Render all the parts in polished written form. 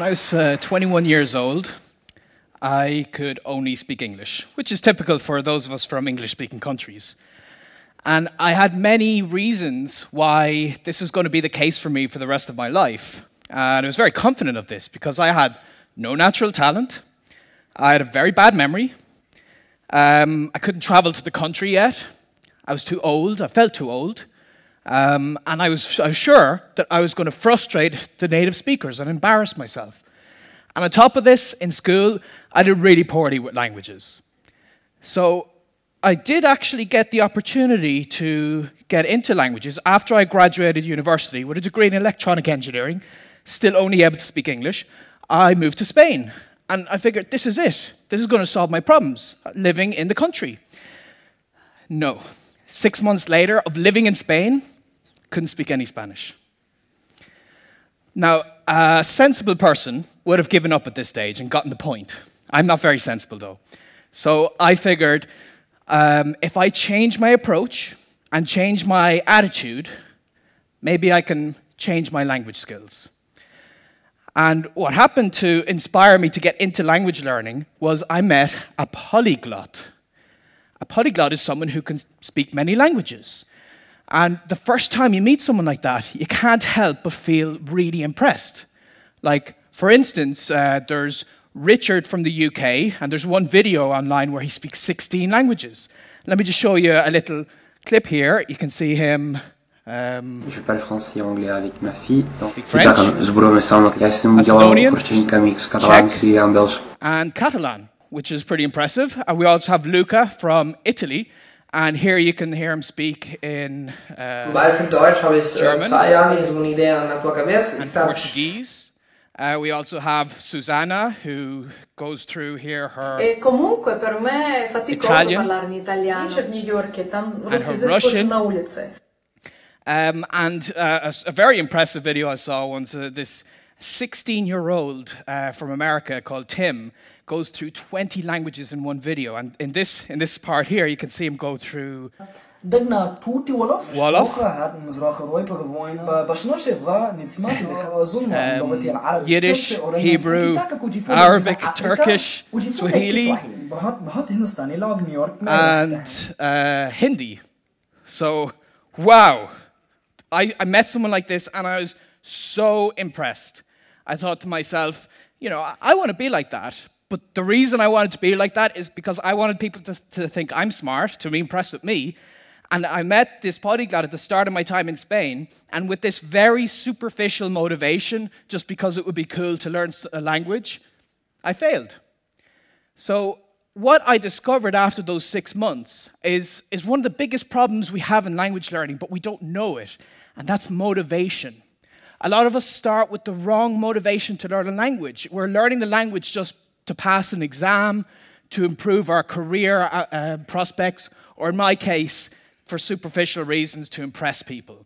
When I was 21 years old, I could only speak English, which is typical for those of us from English-speaking countries. And I had many reasons why this was going to be the case for me for the rest of my life. And I was very confident of this because I had no natural talent, I had a very bad memory, I couldn't travel to the country yet, I was too old, I felt too old, and I was sure that I was going to frustrate the native speakers and embarrass myself. And on top of this, in school, I did really poorly with languages. So I did actually get the opportunity to get into languages after I graduated university with a degree in electronic engineering, still only able to speak English. I moved to Spain, and I figured this is it. This is going to solve my problems living in the country. No. 6 months later of living in Spain, couldn't speak any Spanish. Now, a sensible person would have given up at this stage and gotten the point. I'm not very sensible, though. So I figured if I change my approach and change my attitude, maybe I can change my language skills. And what happened to inspire me to get into language learning was I met a polyglot. A polyglot is someone who can speak many languages. And the first time you meet someone like that, you can't help but feel really impressed. Like, for instance, there's Richard from the UK, and there's one video online where he speaks 16 languages. Let me just show you a little clip here. You can see him. Je parle français et anglais avec ma fille. Speak French, Macedonian, Czech, and Catalan, which is pretty impressive. And we also have Luca from Italy, and here you can hear him speak in German and Portuguese. We also have Susanna, who goes through here her Italian and her Russian. And a very impressive video I saw once, this 16-year-old from America called Tim goes through 20 languages in one video. And in this part here, you can see him go through Wolof, Yiddish, Hebrew, Arabic, Turkish, Swahili, and Hindi. So, wow. I met someone like this and I was so impressed. I thought to myself, you know, I want to be like that. But the reason I wanted to be like that is because I wanted people to think I'm smart, to be impressed with me. And I met this polyglot at the start of my time in Spain, and with this very superficial motivation, just because it would be cool to learn a language, I failed. So what I discovered after those 6 months is one of the biggest problems we have in language learning, but we don't know it, and that's motivation. A lot of us start with the wrong motivation to learn a language. We're learning the language just to pass an exam, to improve our career prospects, or in my case, for superficial reasons, to impress people.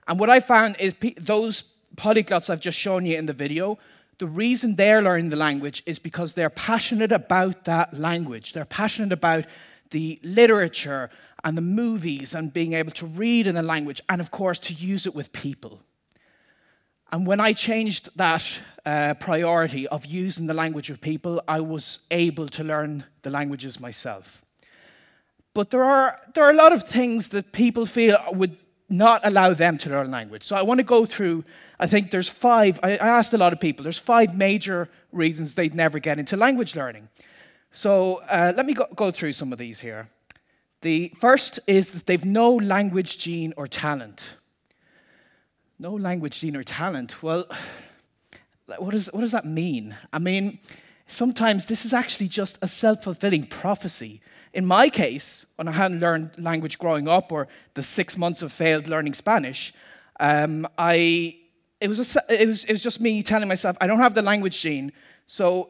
And what I found is those polyglots I've just shown you in the video, the reason they're learning the language is because they're passionate about that language. They're passionate about the literature and the movies and being able to read in a language and, of course, to use it with people. And when I changed that priority of using the language with people, I was able to learn the languages myself. But there are a lot of things that people feel would not allow them to learn language. So I want to go through, I think there's 5, I asked a lot of people, there's 5 major reasons they'd never get into language learning. So let me go through some of these here. The first is that they've no language gene or talent. No language gene or talent. Well, what does that mean? I mean, sometimes this is actually just a self-fulfilling prophecy. In my case, when I hadn't learned language growing up, or the 6 months of failed learning Spanish, it was just me telling myself, I don't have the language gene, so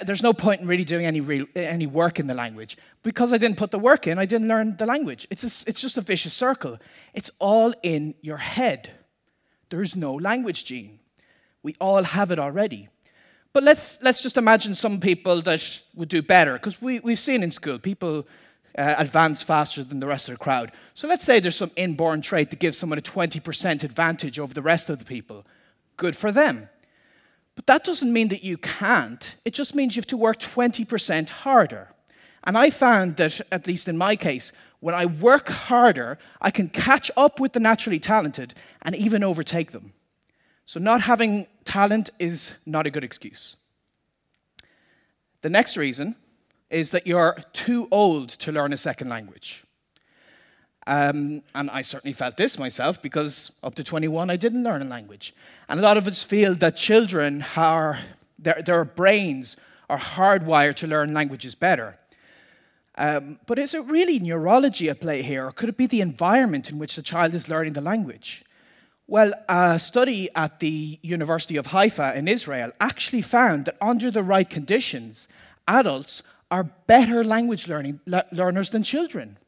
there's no point in really doing any work in the language. Because I didn't put the work in, I didn't learn the language. It's just a vicious circle. It's all in your head. There's no language gene. We all have it already. But let's just imagine some people that would do better, because we've seen in school people advance faster than the rest of the crowd. So let's say there's some inborn trait that gives someone a 20% advantage over the rest of the people. Good for them. But that doesn't mean that you can't. It just means you have to work 20% harder. And I found that, at least in my case, when I work harder, I can catch up with the naturally talented and even overtake them. So not having talent is not a good excuse. The next reason is that you're too old to learn a second language. And I certainly felt this myself, because up to 21 I didn't learn a language. And a lot of us feel that children their brains are hardwired to learn languages better. But is it really neurology at play here, or could it be the environment in which the child is learning the language? Well, a study at the University of Haifa in Israel actually found that under the right conditions, adults are better language learners than children.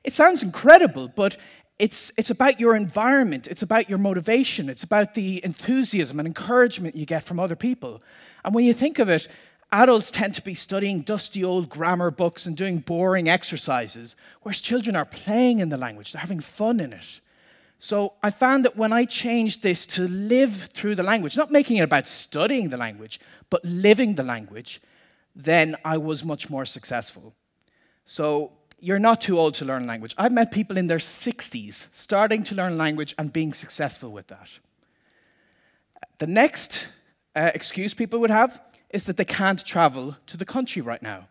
It sounds incredible, but it's about your environment, it's about your motivation, it's about the enthusiasm and encouragement you get from other people. And when you think of it, adults tend to be studying dusty old grammar books and doing boring exercises, whereas children are playing in the language, they're having fun in it. So I found that when I changed this to live through the language, not making it about studying the language, but living the language, then I was much more successful. So you're not too old to learn language. I've met people in their 60s starting to learn language and being successful with that. The next excuse people would have is that they can't travel to the country right now.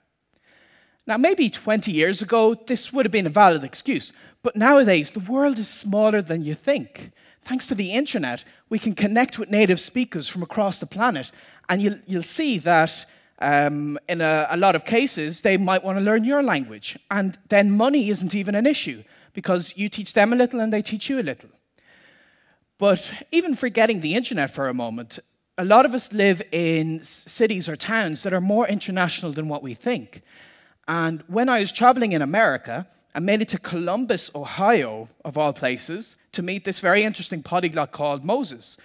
Now, maybe 20 years ago, this would have been a valid excuse, but nowadays, the world is smaller than you think. Thanks to the internet, we can connect with native speakers from across the planet, and you'll see that in a lot of cases, they might want to learn your language, and then money isn't even an issue, because you teach them a little and they teach you a little. But even forgetting the internet for a moment, a lot of us live in cities or towns that are more international than what we think. And when I was traveling in America, I made it to Columbus, Ohio, of all places, to meet this very interesting polyglot called Moses.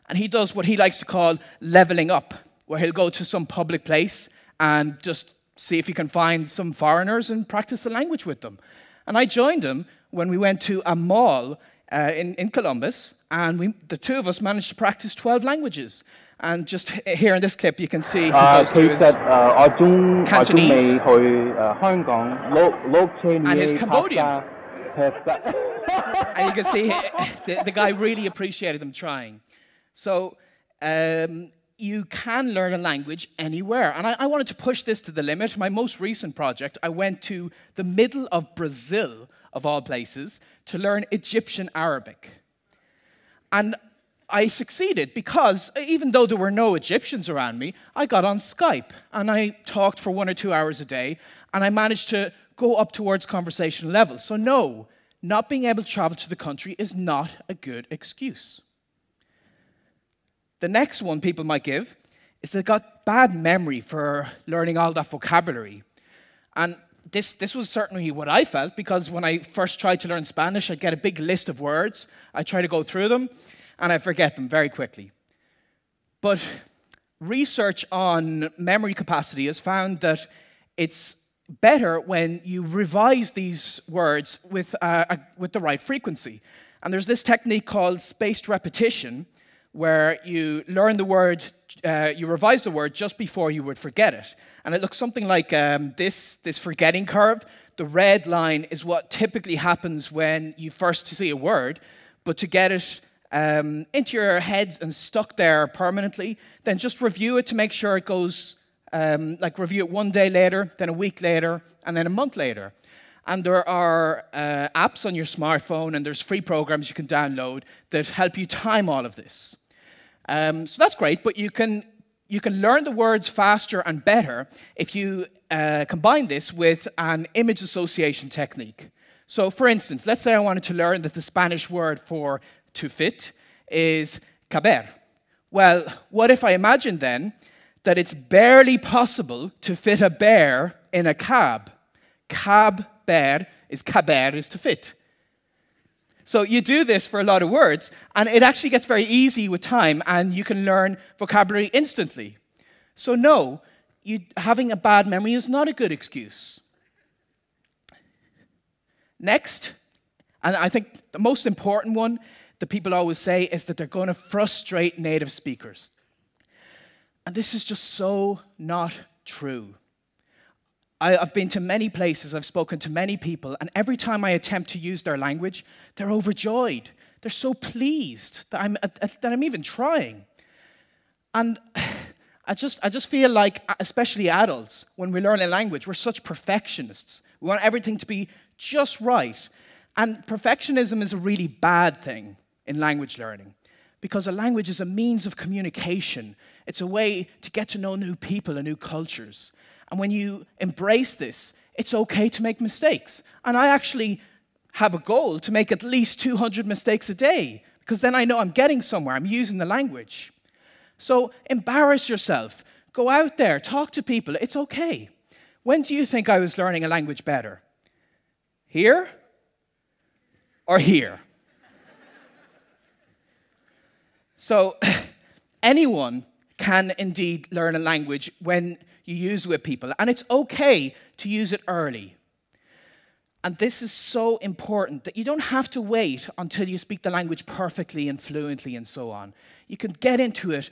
And he does what he likes to call leveling up, where he'll go to some public place and just see if he can find some foreigners and practice the language with them. And I joined him when we went to a mall in Columbus, and the two of us managed to practice 12 languages. And just here in this clip, you can see he goes to his Cantonese and his Cambodian. And you can see the guy really appreciated them trying. So you can learn a language anywhere. And I wanted to push this to the limit. My most recent project, I went to the middle of Brazil, of all places, to learn Egyptian Arabic. And I succeeded because even though there were no Egyptians around me, I got on Skype and I talked for 1 or 2 hours a day, and I managed to go up towards conversational levels. So no, not being able to travel to the country is not a good excuse. The next one people might give is they've got bad memory for learning all that vocabulary. And this was certainly what I felt, because when I first tried to learn Spanish, I'd get a big list of words, I'd try to go through them, and I forget them very quickly. But research on memory capacity has found that it's better when you revise these words with the right frequency. And there's this technique called spaced repetition, where you learn the word, you revise the word just before you would forget it. And it looks something like this forgetting curve. The red line is what typically happens when you first see a word, but to get it into your head and stuck there permanently, then just review it to make sure it goes, review it 1 day later, then a week later, and then a month later. And there are apps on your smartphone, and there's free programs you can download that help you time all of this. So that's great, but you can learn the words faster and better if you combine this with an image association technique. So for instance, let's say I wanted to learn that the Spanish word for to fit is caber. Well, what if I imagined then that it's barely possible to fit a bear in a cab? Caber is to fit. So you do this for a lot of words, and it actually gets very easy with time, and you can learn vocabulary instantly. So no, having a bad memory is not a good excuse. Next, and I think the most important one that people always say is that they're going to frustrate native speakers. And this is just so not true. I've been to many places, I've spoken to many people, and every time I attempt to use their language, they're overjoyed. They're so pleased that I'm even trying. And I just feel like, especially adults, when we learn a language, we're such perfectionists. We want everything to be just right. And perfectionism is a really bad thing in language learning, because a language is a means of communication. It's a way to get to know new people and new cultures. And when you embrace this, it's okay to make mistakes. And I actually have a goal to make at least 200 mistakes a day, because then I know I'm getting somewhere, I'm using the language. So embarrass yourself. Go out there, talk to people, it's okay. When do you think I was learning a language better? Here or here? So anyone can indeed learn a language when you use it with people, and it's okay to use it early. And this is so important that you don't have to wait until you speak the language perfectly and fluently and so on. You can get into it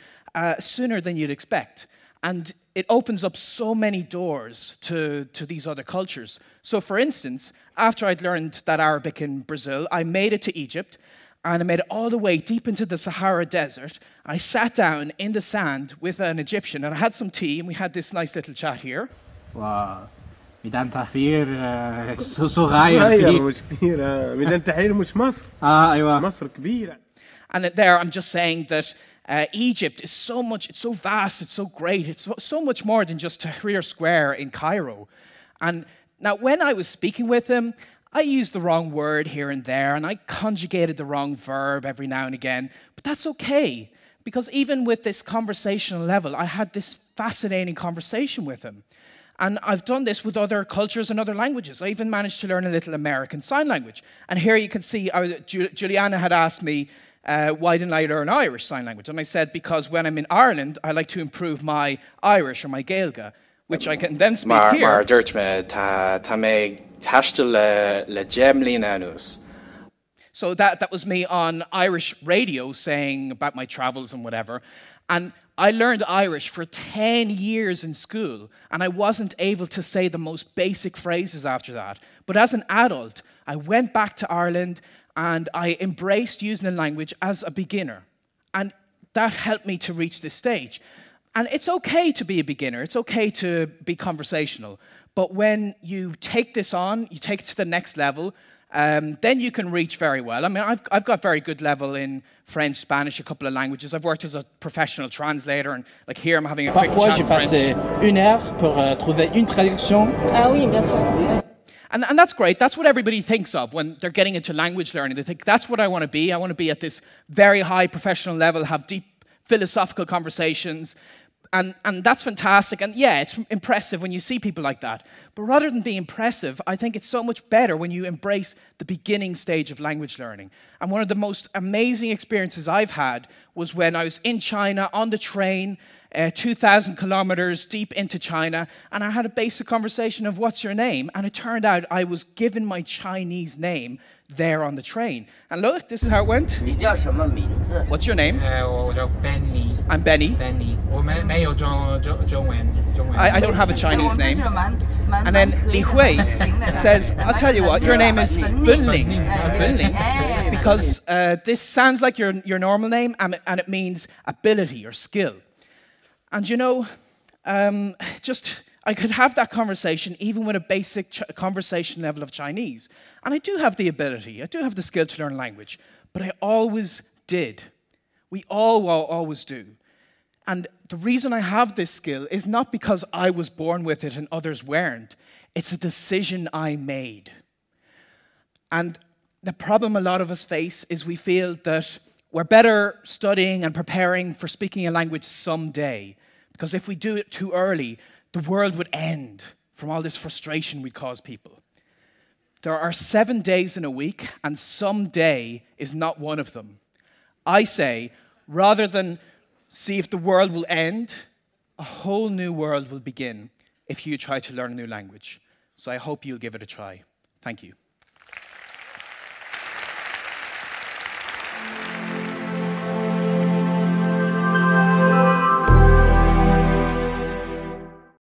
sooner than you'd expect. And it opens up so many doors to these other cultures. So for instance, after I'd learned that Arabic in Brazil, I made it to Egypt, and I made it all the way deep into the Sahara Desert. I sat down in the sand with an Egyptian, and I had some tea, and we had this nice little chat here. Wow. ميدان تحرير صغير مش كبيرة. ميدان تحرير مش مصر. أيوة. مصر كبيرة. And there I'm just saying that Egypt is so much, it's so vast, it's so great, it's so much more than just Tahrir Square in Cairo. And now when I was speaking with him, I used the wrong word here and there, and I conjugated the wrong verb every now and again, but that's okay, because even with this conversational level, I had this fascinating conversation with him. And I've done this with other cultures and other languages. I even managed to learn a little American Sign Language. And here you can see, Juliana had asked me, why didn't I learn Irish Sign Language? And I said, because when I'm in Ireland, I like to improve my Irish or my Gaeilge, which I can then speak here. Maar dúirt me tá mé taistil le Gemlín anús. So that was me on Irish radio saying about my travels and whatever. And I learned Irish for 10 years in school, and I wasn't able to say the most basic phrases after that. But as an adult, I went back to Ireland, and I embraced using the language as a beginner. And that helped me to reach this stage. And it's okay to be a beginner. It's okay to be conversational. But when you take this on, you take it to the next level, then you can reach very well. I mean, I've got very good level in French, Spanish, a couple of languages. I've worked as a professional translator, and like here I'm having a quick Parfois, chat j'ai in French. passé 1 heure pour trouver une traduction. Ah oui, bien sûr. And that's great. That's what everybody thinks of when they're getting into language learning. They think, that's what I want to be. I want to be at this very high professional level, have deep philosophical conversations. And that's fantastic. And yeah, it's impressive when you see people like that. But rather than being impressive, I think it's so much better when you embrace the beginning stage of language learning. And one of the most amazing experiences I've had was when I was in China on the train, 2,000 kilometers deep into China, and I had a basic conversation of what's your name? And it turned out I was given my Chinese name there on the train. And look, this is how it went. 你叫什么名字？ What's your name? 我叫 Benny. I'm Benny. Benny. 我没有中文。I don't have a Chinese name. And then Li Hui says, I'll tell you what, your name is Bunling. Bunling. Because this sounds like your normal name, and it means ability or skill. And you know, I could have that conversation even with a basic conversation level of Chinese. And I do have the ability, I do have the skill to learn language, but I always did. We all always do. And the reason I have this skill is not because I was born with it and others weren't. It's a decision I made. And the problem a lot of us face is we feel that we're better studying and preparing for speaking a language someday, because if we do it too early, the world would end from all this frustration we cause people. There are 7 days in a week, and some day is not one of them. I say, rather than see if the world will end, a whole new world will begin if you try to learn a new language. So I hope you'll give it a try. Thank you.